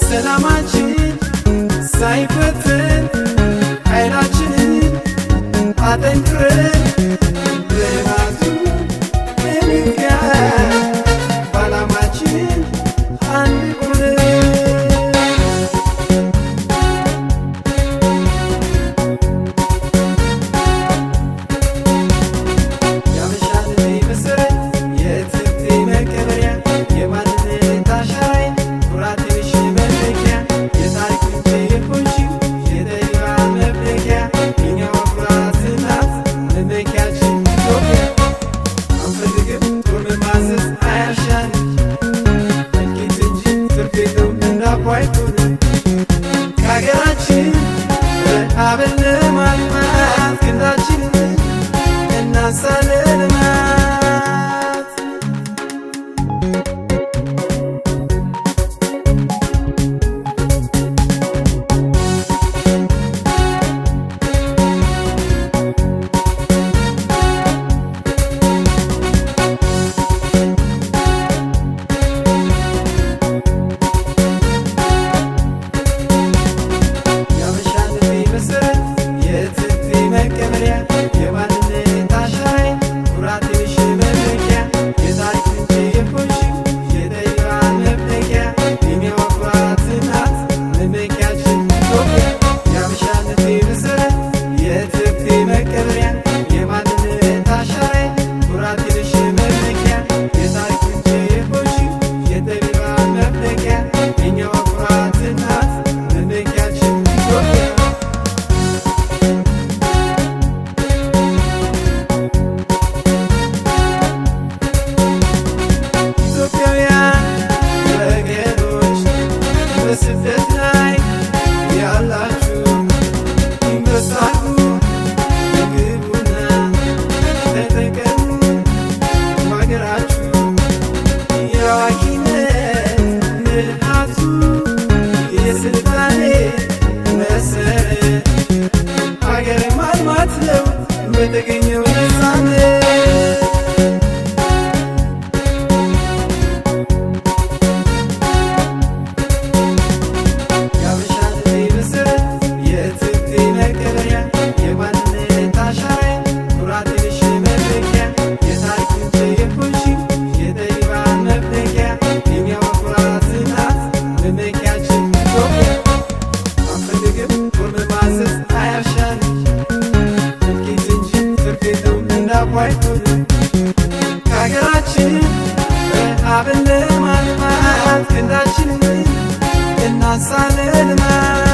ሰላማችን ሳይፈትን ኃይላችንን አጠንክረን በባቱ እንጋ ባላማችን አንድ ሆነን ያበሻን መሰረት የትብቴ መቀበሪያ የማንነት አሻራዬ ኩራቴሽ መለኪያ የታሪክ ምንጭ የሆንሽው የጠቢባን መፍለቂያ የኛዋ ኩራት ናት መመኪያችን ኢትዮጵያ። አንፈልግም ጦር መማዘዝ አያሻንም እልቂት እንጂ ትርፍ የለውም እንደ አባይ አይሆንም። ከሀገራችን ረሃብን ለማጥፋት ክንዳችንን እናንሳለን ልማት በስደት ላይ ያላችሁ ይንበሳሉ ግቡና ተጠቀሙ በሀገራችሁ የአዋቂነት ምልአቱ የስልጣኔ መሰረት ሀገር ማልማት ነው በተገኘው ነፃነት። ከሀገራችን ረሃብን ለማጥፋት ክንዳችንን እናንሳለን ልማት